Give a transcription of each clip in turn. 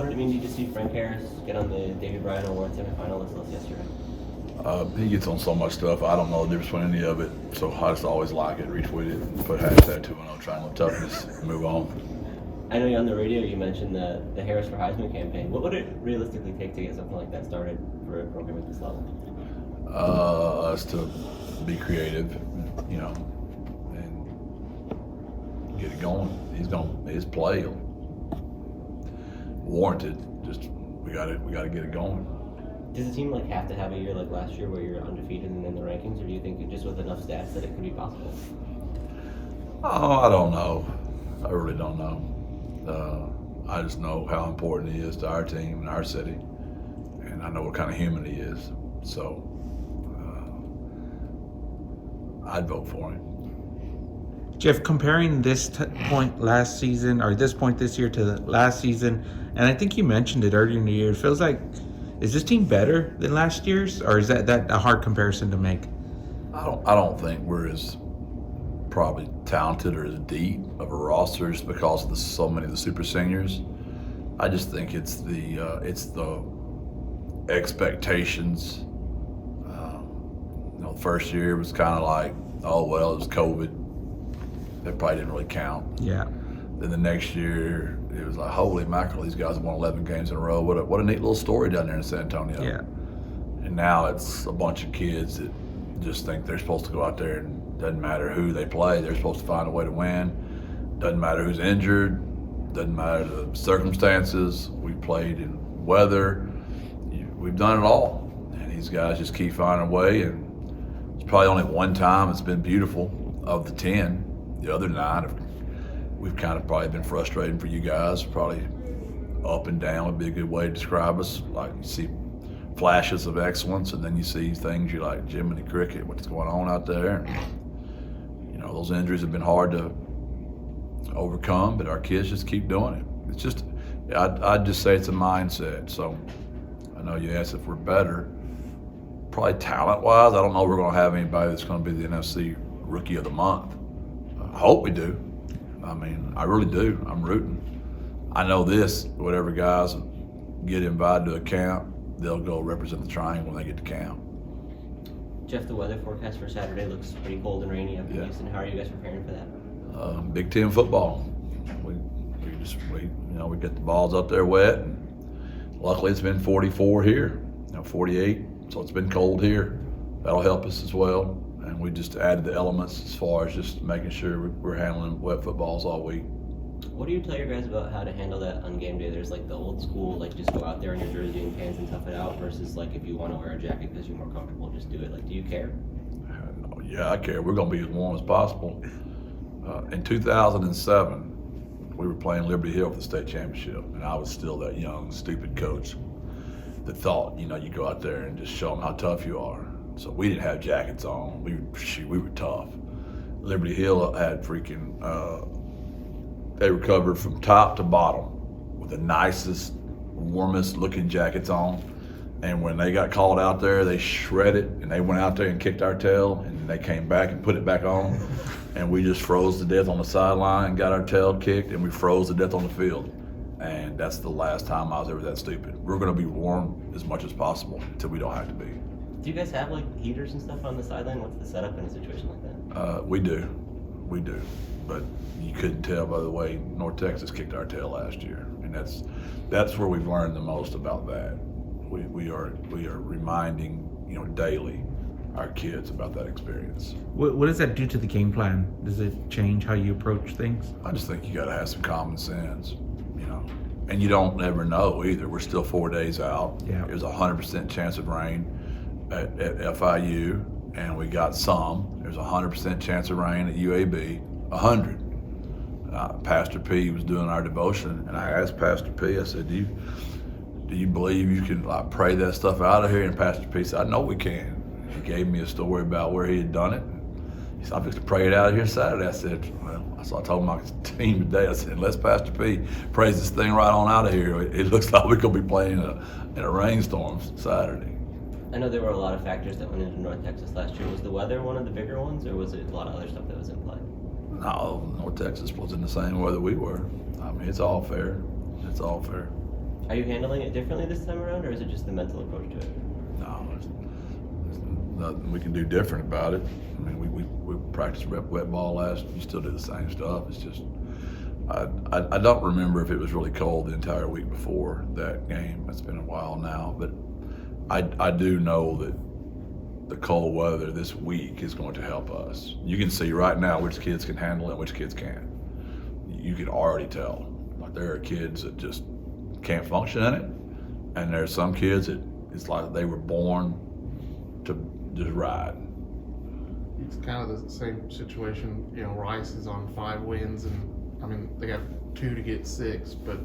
What did it mean to see Frank Harris get on the David Bryan Award semifinalist list yesterday? He gets on so much stuff. I don't know the difference between any of it, so I just always like it, retweet it, put hashtag 210, triangle toughness, move on. I know you're on the radio. You mentioned the Harris for Heisman campaign. What would it realistically take to get something like that started for a program at this level? Us to be creative, and get it going. His play warranted. Just we got to get it going. Does it seem have to have a year like last year where you're undefeated and in the rankings, or do you think just with enough stats that it could be possible? Oh, I don't know. I really don't know. I just know how important he is to our team and our city, and I know what kind of human he is. So I'd vote for him. Jeff, comparing this point last season or this point this year to the last season, and I think you mentioned it earlier in the year, it feels like, is this team better than last year's, or is that a hard comparison to make? I don't think we're as probably talented or as deep of a roster just because of so many of the super seniors. I just think it's the expectations. First year was kind of like, oh well, it was COVID. That probably didn't really count. Yeah. Then the next year, it was like, holy mackerel, these guys have won 11 games in a row. What a neat little story down there in San Antonio. Yeah. And now it's a bunch of kids that just think they're supposed to go out there and doesn't matter who they play, they're supposed to find a way to win. Doesn't matter who's injured, doesn't matter the circumstances. We played in weather. We've done it all. And these guys just keep finding a way. And it's probably only one time it's been beautiful of the 10. The other 9, we've kind of probably been frustrating for you guys. Probably up and down would be a good way to describe us. Like you see flashes of excellence, and then you see things you're like, Jiminy Cricket, what's going on out there? And, those injuries have been hard to overcome, but our kids just keep doing it. It's just, I'd just say it's a mindset. So I know you asked if we're better. Probably talent-wise, I don't know if we're going to have anybody that's going to be the NFC Rookie of the Month. I hope we do. I mean, I really do. I'm rooting. I know this, whatever guys get invited to a camp, they'll go represent the Triangle when they get to camp. Jeff, the weather forecast for Saturday looks pretty cold and rainy up in Houston. How are you guys preparing for that? Big Ten football. We get the balls up there wet, and luckily it's been 44 here, 48, so it's been cold here. That'll help us as well. And we just added the elements as far as just making sure we're handling wet footballs all week. What do you tell your guys about how to handle that on game day? There's the old school, just go out there in your jersey and pants and tough it out, versus if you want to wear a jacket because you're more comfortable, just do it. Do you care? Yeah, I care. We're going to be as warm as possible. In 2007, we were playing Liberty Hill for the state championship, and I was still that young, stupid coach that thought, you go out there and just show them how tough you are. So we didn't have jackets on. We were tough. Liberty Hill had they were covered from top to bottom with the nicest, warmest looking jackets on. And when they got called out there, they shredded, and they went out there and kicked our tail, and they came back and put it back on. And we just froze to death on the sideline and got our tail kicked, and we froze to death on the field. And that's the last time I was ever that stupid. We're going to be warm as much as possible until we don't have to be. Do you guys have heaters and stuff on the sideline? What's the setup in a situation like that? We do, but you couldn't tell by the way North Texas kicked our tail last year, and that's where we've learned the most about that. We are reminding daily our kids about that experience. What does that do to the game plan? Does it change how you approach things? I just think you got to have some common sense, and you don't ever know either. We're still 4 days out. Yeah. There's 100% chance of rain at FIU, and we got some. There's 100% chance of rain at UAB, 100. Pastor P was doing our devotion, and I asked Pastor P, I said, do you believe you can pray that stuff out of here? And Pastor P said, I know we can. He gave me a story about where he had done it. He said, I'm just to pray it out of here Saturday. I said, well, so I told my team today, I said, unless Pastor P prays this thing right on out of here, it looks like we're going to be playing in a rainstorm Saturday. I know there were a lot of factors that went into North Texas last year. Was the weather one of the bigger ones, or was it a lot of other stuff that was in play? No, North Texas was in the same weather we were. I mean, it's all fair. It's all fair. Are you handling it differently this time around, or is it just the mental approach to it? No, there's nothing we can do different about it. I mean, we practiced wet ball we still do the same stuff. It's just, I don't remember if it was really cold the entire week before that game. It's been a while now, but I do know that the cold weather this week is going to help us. You can see right now which kids can handle it and which kids can't. You can already tell. Like, there are kids that just can't function in it, and there's some kids that it's like they were born to just ride. It's kind of the same situation. Rice is on 5 wins, and I mean they got 2 to get 6, but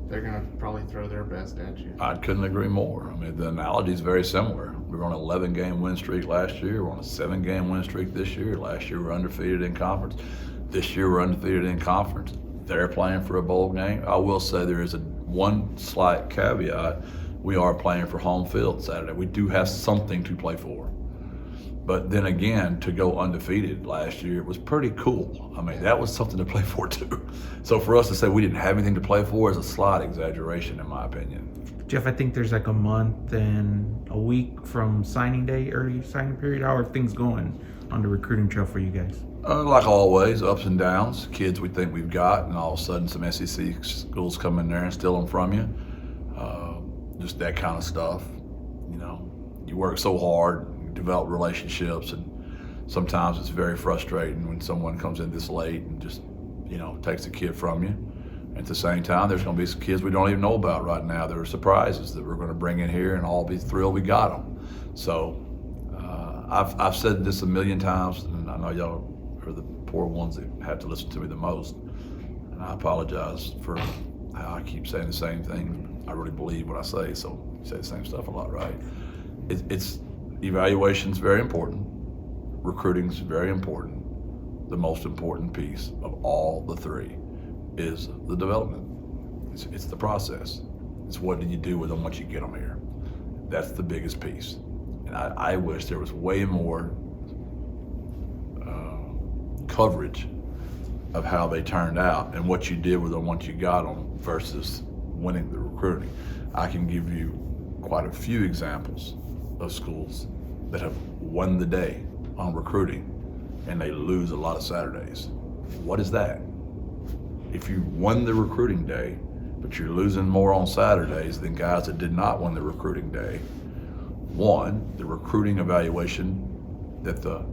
they're going to probably throw their best at you. I couldn't agree more. I mean, the analogy is very similar. We were on an 11-game win streak last year. We're on a 7-game win streak this year. Last year we were undefeated in conference. This year we're undefeated in conference. They're playing for a bowl game. I will say there is one slight caveat. We are playing for home field Saturday. We do have something to play for. But then again, to go undefeated last year was pretty cool. I mean, that was something to play for too. So for us to say we didn't have anything to play for is a slight exaggeration in my opinion. Jeff, I think there's like a month and a week from signing day, early signing period. How are things going on the recruiting trail for you guys? Like always, ups and downs. Kids we think we've got, and all of a sudden some SEC schools come in there and steal them from you. Just that kind of stuff. You work so hard, you develop relationships, and sometimes it's very frustrating when someone comes in this late and just, takes a kid from you. At the same time, there's going to be some kids we don't even know about right now. There are surprises that we're going to bring in here and all be thrilled we got them. So I've said this a million times, and I know y'all are the poor ones that have to listen to me the most. And I apologize for how I keep saying the same thing. I really believe what I say, so you say the same stuff a lot, right? It's evaluation's very important. Recruiting's very important. The most important piece of all the three is the development. It's the process. It's what do you do with them once you get them here. That's the biggest piece. And I wish there was way more coverage of how they turned out and what you did with them once you got them versus winning the recruiting. I can give you quite a few examples of schools that have won the day on recruiting and they lose a lot of Saturdays. What is that? If you won the recruiting day, but you're losing more on Saturdays than guys that did not win the recruiting day, one, the recruiting evaluation that the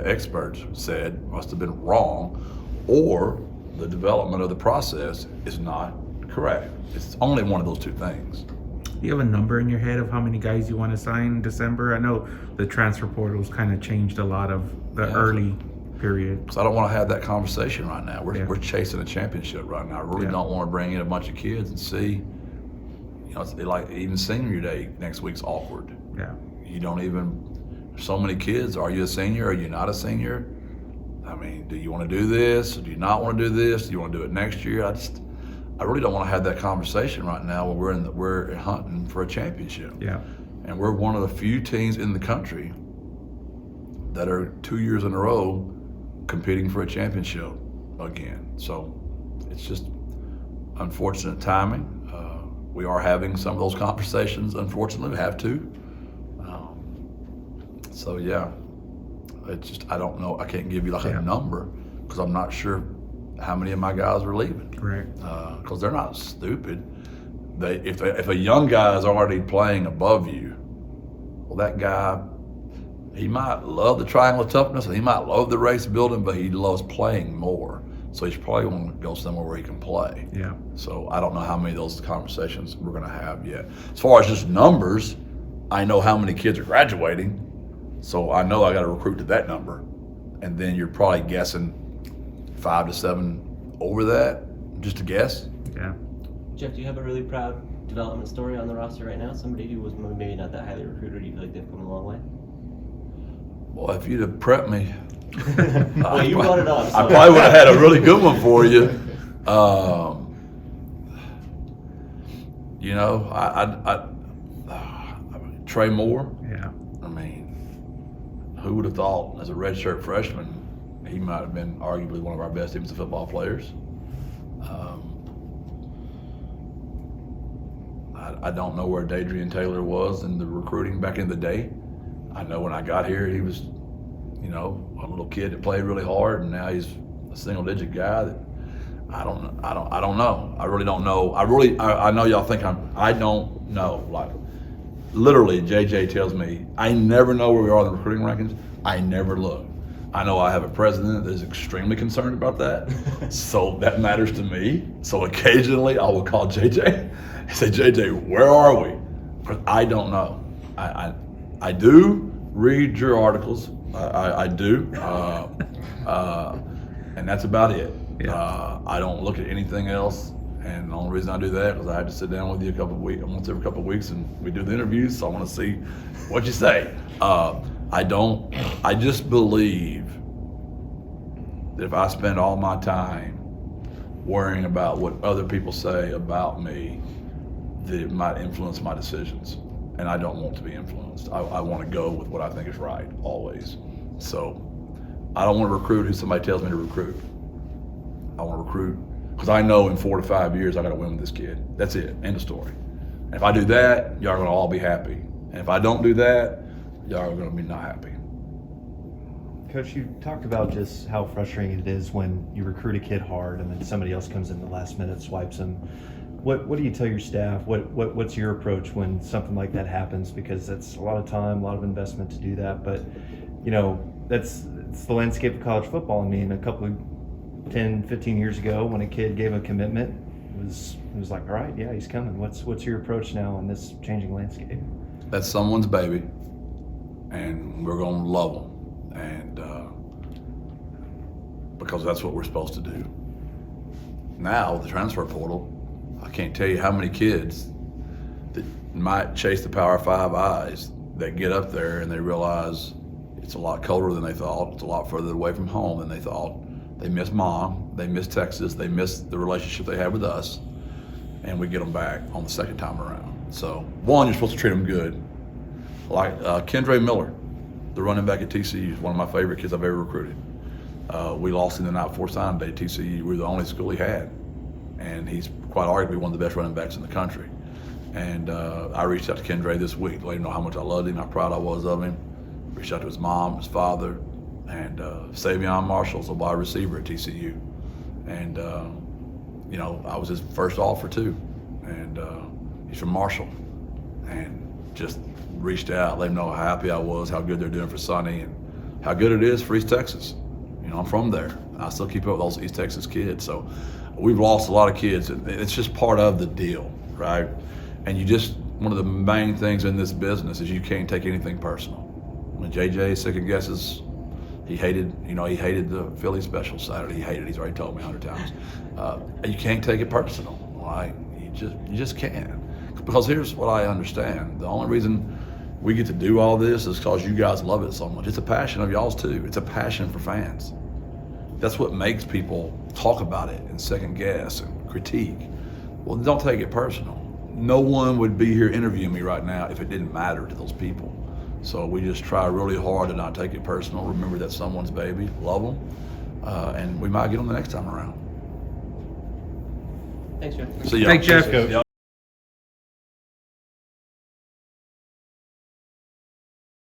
experts said must have been wrong, or the development of the process is not correct. It's only one of those two things. Do you have a number in your head of how many guys you want to sign in December? I know the transfer portal's kind of changed a lot of the early period. So I don't want to have that conversation right now. We're chasing a championship right now. I really don't want to bring in a bunch of kids and see, it's like even senior day next week's awkward. Yeah. You don't even, so many kids, are you a senior? Are you not a senior? I mean, do you want to do this? Do you not want to do this? Do you want to do it next year? I really don't want to have that conversation right now when we're hunting for a championship. Yeah. And we're one of the few teams in the country that are 2 years in a row competing for a championship again. So it's just unfortunate timing. We are having some of those conversations. Unfortunately, we have to. So yeah, it's just, I don't know. I can't give you like a number because I'm not sure how many of my guys are leaving. Correct. Because they're not stupid. If a young guy is already playing above you, well, that guy, he might love the triangle of toughness and he might love the race building, but he loves playing more. So he's probably going to go somewhere where he can play. Yeah. So I don't know how many of those conversations we're going to have yet. As far as just numbers, I know how many kids are graduating. So I know I got to recruit to that number. And then you're probably guessing 5 to 7 over that, just a guess. Yeah. Jeff, do you have a really proud development story on the roster right now? Somebody who was maybe not that highly recruited, do you feel like they've come a long way? Well, if you'd have prepped me, well, you brought it up. So. I probably would have had a really good one for you. Trey Moore. Yeah. I mean, who would have thought as a redshirt freshman he might have been arguably one of our best defensive football players. I don't know where Dadrian Taylor was in the recruiting back in the day. I know when I got here, he was, you know, a little kid that played really hard, and now he's a single-digit guy that I don't know. I really don't know. I know y'all think I don't know. Like, literally, JJ tells me, I never know where we are in the recruiting rankings. I never look. I know I have a president that is extremely concerned about that, so that matters to me. So occasionally I will call JJ and say, JJ, where are we? Because I don't know. I do read your articles. I do, and that's about it. Yeah. I don't look at anything else, and the only reason I do that is because I have to sit down with you once every couple of weeks, and we do the interviews. So I want to see what you say. I just believe that if I spend all my time worrying about what other people say about me, that it might influence my decisions. And I don't want to be influenced. I want to go with what I think is right, always. So I don't want to recruit who somebody tells me to recruit. I want to recruit because I know in 4 to 5 years I got to win with this kid. That's it, end of story. And if I do that, y'all are going to all be happy. And if I don't do that, y'all are going to be not happy. Coach, you talked about just how frustrating it is when you recruit a kid hard and then somebody else comes in the last minute, swipes him. What do you tell your staff? What's your approach when something like that happens? Because that's a lot of time, a lot of investment to do that. But, you know, it's the landscape of college football. I mean, a couple of 10, 15 years ago when a kid gave a commitment, it was like, all right, yeah, he's coming. What's your approach now in this changing landscape? That's someone's baby, and we're going to love them. And because that's what we're supposed to do. Now, with the transfer portal, I can't tell you how many kids that might chase the Power 5 eyes that get up there and they realize it's a lot colder than they thought, it's a lot further away from home than they thought. They miss mom, they miss Texas, they miss the relationship they had with us, and we get them back on the second time around. So, one, you're supposed to treat them good. Like Kendre Miller, the running back at TCU, is one of my favorite kids I've ever recruited. We lost him the night before signing day at TCU. We were the only school he had. And he's quite arguably one of the best running backs in the country. And I reached out to Kendre this week to let him know how much I loved him, how proud I was of him. Reached out to his mom, his father, and Savion Marshall's a wide receiver at TCU. And, you know, I was his first offer too. And he's from Marshall. And just reached out, let him know how happy I was, how good they're doing for Sonny, and how good it is for East Texas. You know, I'm from there. I still keep up with those East Texas kids. So we've lost a lot of kids, and it's just part of the deal, right? And one of the main things in this business is you can't take anything personal. When JJ second guesses, he hated the Philly special Saturday. He hated it. He's already told me 100 times. You can't take it personal, right? You just can't. Because here's what I understand. The only reason we get to do all this is because you guys love it so much. It's a passion of y'all's too. It's a passion for fans. That's what makes people talk about it and second guess and critique. Well, don't take it personal. No one would be here interviewing me right now if it didn't matter to those people. So we just try really hard to not take it personal. Remember that's someone's baby. Love them. And we might get them the next time around. Thanks, Jeff. See ya. Thanks, Jeff. Yep.